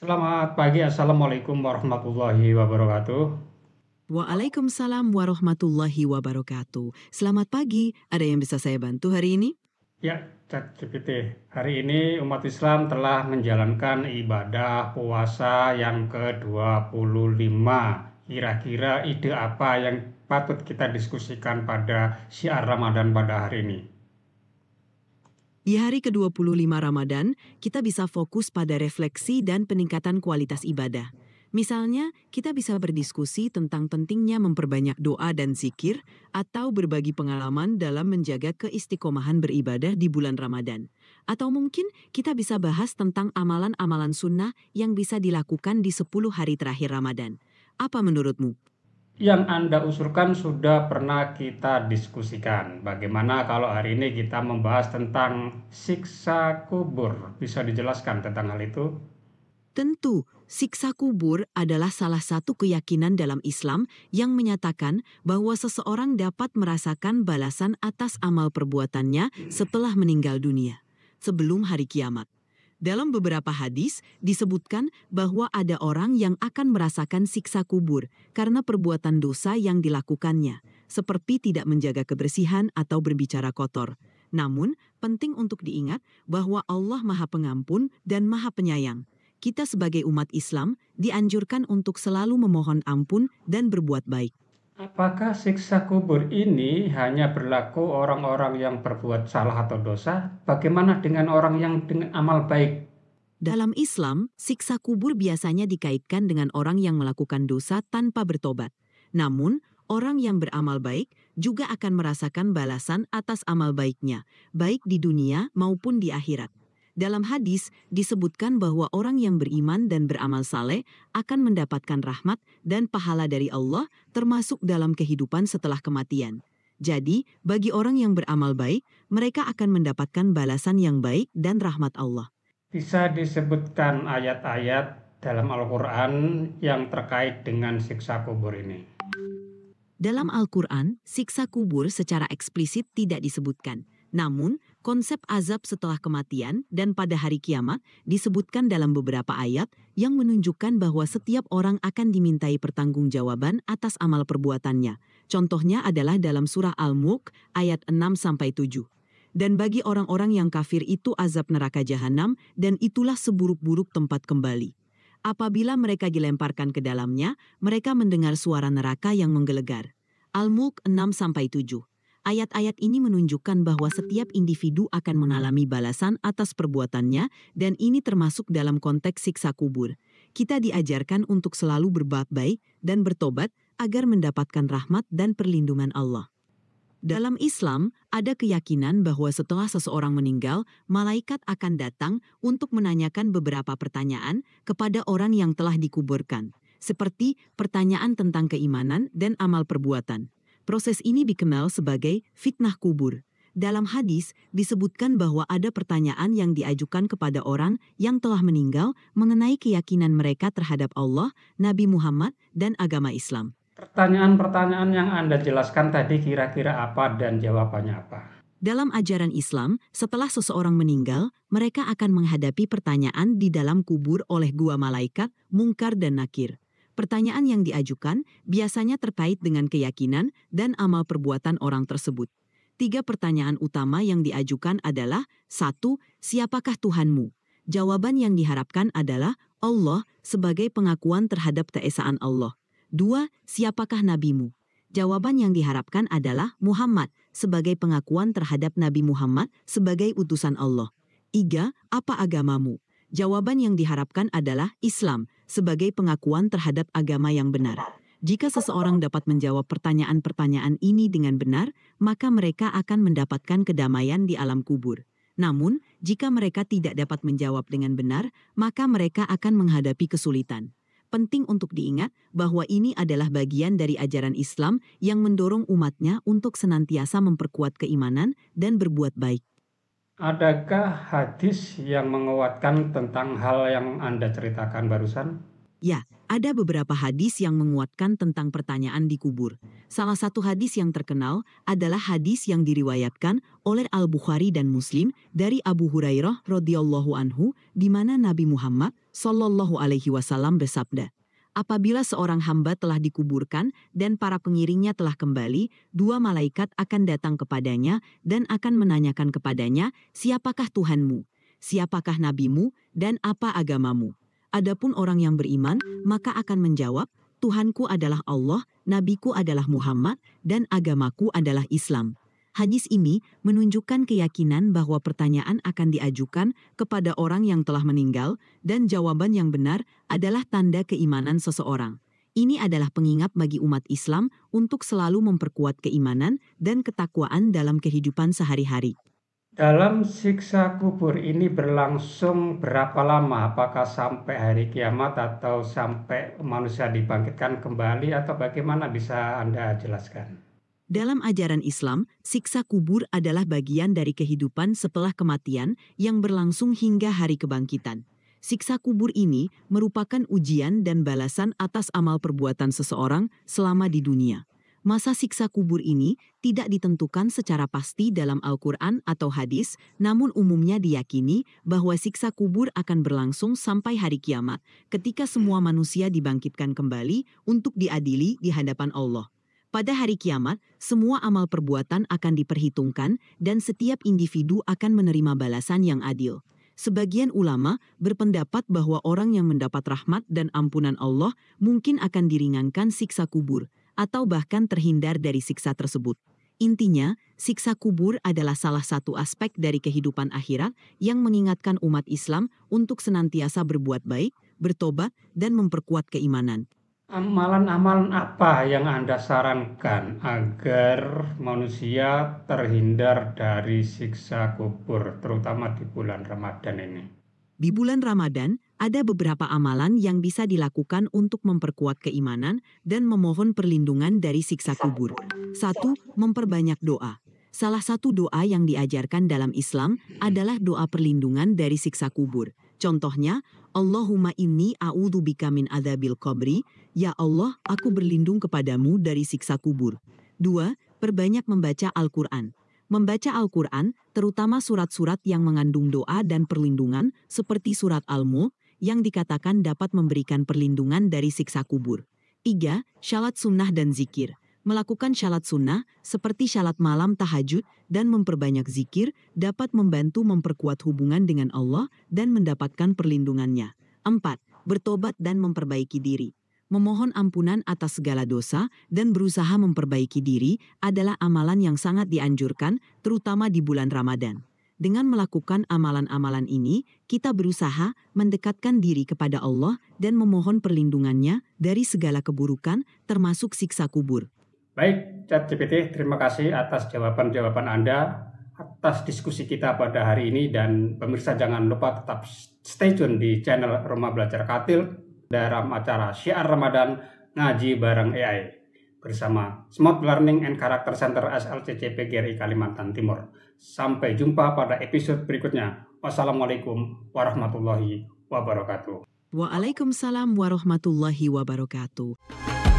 Selamat pagi, Assalamualaikum warahmatullahi wabarakatuh. Waalaikumsalam warahmatullahi wabarakatuh. Selamat pagi, ada yang bisa saya bantu hari ini? Ya, ChatGPT. Hari ini umat Islam telah menjalankan ibadah puasa yang ke-25. Kira-kira ide apa yang patut kita diskusikan pada syiar Ramadan pada hari ini? Di hari ke-25 Ramadan, kita bisa fokus pada refleksi dan peningkatan kualitas ibadah. Misalnya, kita bisa berdiskusi tentang pentingnya memperbanyak doa dan zikir atau berbagi pengalaman dalam menjaga keistiqomahan beribadah di bulan Ramadan. Atau mungkin kita bisa bahas tentang amalan-amalan sunnah yang bisa dilakukan di 10 hari terakhir Ramadan. Apa menurutmu? Yang Anda usulkan sudah pernah kita diskusikan. Bagaimana kalau hari ini kita membahas tentang siksa kubur? Bisa dijelaskan tentang hal itu? Tentu, siksa kubur adalah salah satu keyakinan dalam Islam yang menyatakan bahwa seseorang dapat merasakan balasan atas amal perbuatannya setelah meninggal dunia, sebelum hari kiamat. Dalam beberapa hadis disebutkan bahwa ada orang yang akan merasakan siksa kubur karena perbuatan dosa yang dilakukannya, seperti tidak menjaga kebersihan atau berbicara kotor. Namun, penting untuk diingat bahwa Allah Maha Pengampun dan Maha Penyayang. Kita sebagai umat Islam dianjurkan untuk selalu memohon ampun dan berbuat baik. Apakah siksa kubur ini hanya berlaku orang-orang yang berbuat salah atau dosa? Bagaimana dengan orang yang dengan amal baik? Dalam Islam, siksa kubur biasanya dikaitkan dengan orang yang melakukan dosa tanpa bertobat. Namun, orang yang beramal baik juga akan merasakan balasan atas amal baiknya, baik di dunia maupun di akhirat. Dalam hadis, disebutkan bahwa orang yang beriman dan beramal saleh akan mendapatkan rahmat dan pahala dari Allah, termasuk dalam kehidupan setelah kematian. Jadi, bagi orang yang beramal baik, mereka akan mendapatkan balasan yang baik dan rahmat Allah. Bisa disebutkan ayat-ayat dalam Al-Quran yang terkait dengan siksa kubur ini. Dalam Al-Quran, siksa kubur secara eksplisit tidak disebutkan. Namun, konsep azab setelah kematian dan pada hari kiamat disebutkan dalam beberapa ayat yang menunjukkan bahwa setiap orang akan dimintai pertanggungjawaban atas amal perbuatannya. Contohnya adalah dalam surah Al-Mulk ayat 6-7. Dan bagi orang-orang yang kafir itu azab neraka jahanam dan itulah seburuk-buruk tempat kembali. Apabila mereka dilemparkan ke dalamnya, mereka mendengar suara neraka yang menggelegar. Al-Mulk 6-7. Ayat-ayat ini menunjukkan bahwa setiap individu akan mengalami balasan atas perbuatannya dan ini termasuk dalam konteks siksa kubur. Kita diajarkan untuk selalu berbuat baik dan bertobat agar mendapatkan rahmat dan perlindungan Allah. Dalam Islam, ada keyakinan bahwa setelah seseorang meninggal, malaikat akan datang untuk menanyakan beberapa pertanyaan kepada orang yang telah dikuburkan, seperti pertanyaan tentang keimanan dan amal perbuatan. Proses ini dikenal sebagai fitnah kubur. Dalam hadis, disebutkan bahwa ada pertanyaan yang diajukan kepada orang yang telah meninggal mengenai keyakinan mereka terhadap Allah, Nabi Muhammad, dan agama Islam. Pertanyaan-pertanyaan yang Anda jelaskan tadi kira-kira apa dan jawabannya apa? Dalam ajaran Islam, setelah seseorang meninggal, mereka akan menghadapi pertanyaan di dalam kubur oleh dua malaikat, Mungkar dan Nakir. Pertanyaan yang diajukan biasanya terkait dengan keyakinan dan amal perbuatan orang tersebut. 3 pertanyaan utama yang diajukan adalah: 1. Siapakah Tuhanmu? Jawaban yang diharapkan adalah Allah sebagai pengakuan terhadap keesaan Allah. 2. Siapakah nabimu? Jawaban yang diharapkan adalah Muhammad sebagai pengakuan terhadap Nabi Muhammad sebagai utusan Allah. 3. Apa agamamu? Jawaban yang diharapkan adalah Islam sebagai pengakuan terhadap agama yang benar. Jika seseorang dapat menjawab pertanyaan-pertanyaan ini dengan benar, maka mereka akan mendapatkan kedamaian di alam kubur. Namun, jika mereka tidak dapat menjawab dengan benar, maka mereka akan menghadapi kesulitan. Penting untuk diingat bahwa ini adalah bagian dari ajaran Islam yang mendorong umatnya untuk senantiasa memperkuat keimanan dan berbuat baik. Adakah hadis yang menguatkan tentang hal yang Anda ceritakan barusan? Ya, ada beberapa hadis yang menguatkan tentang pertanyaan di kubur. Salah satu hadis yang terkenal adalah hadis yang diriwayatkan oleh Al-Bukhari dan Muslim dari Abu Hurairah radhiyallahu anhu, di mana Nabi Muhammad Shallallahu alaihi wasallam bersabda, "Apabila seorang hamba telah dikuburkan dan para pengiringnya telah kembali, dua malaikat akan datang kepadanya dan akan menanyakan kepadanya, 'Siapakah Tuhanmu? Siapakah nabimu? Dan apa agamamu?' Adapun orang yang beriman, maka akan menjawab, 'Tuhanku adalah Allah, nabiku adalah Muhammad, dan agamaku adalah Islam.'" Hadis ini menunjukkan keyakinan bahwa pertanyaan akan diajukan kepada orang yang telah meninggal, dan jawaban yang benar adalah tanda keimanan seseorang. Ini adalah pengingat bagi umat Islam untuk selalu memperkuat keimanan dan ketakwaan dalam kehidupan sehari-hari. Dalam siksa kubur ini berlangsung berapa lama? Apakah sampai hari kiamat atau sampai manusia dibangkitkan kembali atau bagaimana, bisa Anda jelaskan? Dalam ajaran Islam, siksa kubur adalah bagian dari kehidupan setelah kematian yang berlangsung hingga hari kebangkitan. Siksa kubur ini merupakan ujian dan balasan atas amal perbuatan seseorang selama di dunia. Masa siksa kubur ini tidak ditentukan secara pasti dalam Al-Quran atau hadis, namun umumnya diyakini bahwa siksa kubur akan berlangsung sampai hari kiamat, ketika semua manusia dibangkitkan kembali untuk diadili di hadapan Allah. Pada hari kiamat, semua amal perbuatan akan diperhitungkan dan setiap individu akan menerima balasan yang adil. Sebagian ulama berpendapat bahwa orang yang mendapat rahmat dan ampunan Allah mungkin akan diringankan siksa kubur, atau bahkan terhindar dari siksa tersebut. Intinya, siksa kubur adalah salah satu aspek dari kehidupan akhirat yang mengingatkan umat Islam untuk senantiasa berbuat baik, bertobat, dan memperkuat keimanan. Amalan-amalan apa yang Anda sarankan agar manusia terhindar dari siksa kubur, terutama di bulan Ramadan ini? Di bulan Ramadan, ada beberapa amalan yang bisa dilakukan untuk memperkuat keimanan dan memohon perlindungan dari siksa kubur. 1. Memperbanyak doa. Salah satu doa yang diajarkan dalam Islam adalah doa perlindungan dari siksa kubur. Contohnya, Allahumma inni a'udzubika min adzabil qabri, ya Allah, aku berlindung kepadamu dari siksa kubur. 2. Perbanyak membaca Al-Quran. Membaca Al-Quran, terutama surat-surat yang mengandung doa dan perlindungan, seperti surat Al-Mulk, yang dikatakan dapat memberikan perlindungan dari siksa kubur. 3. Syalat sunnah dan zikir. Melakukan syalat sunnah, seperti syalat malam tahajud, dan memperbanyak zikir, dapat membantu memperkuat hubungan dengan Allah dan mendapatkan perlindungannya. 4. Bertobat dan memperbaiki diri. Memohon ampunan atas segala dosa dan berusaha memperbaiki diri adalah amalan yang sangat dianjurkan, terutama di bulan Ramadan. Dengan melakukan amalan-amalan ini, kita berusaha mendekatkan diri kepada Allah dan memohon perlindungannya dari segala keburukan, termasuk siksa kubur. Baik, ChatGPT, terima kasih atas jawaban-jawaban Anda, atas diskusi kita pada hari ini, dan pemirsa jangan lupa tetap stay tune di channel Rumah Belajar Katil dalam acara Syiar Ramadan Ngaji Bareng AI bersama Smart Learning and Character Center SLCC PGRI Kalimantan Timur. Sampai jumpa pada episode berikutnya. Wassalamualaikum warahmatullahi wabarakatuh. Waalaikumsalam warahmatullahi wabarakatuh.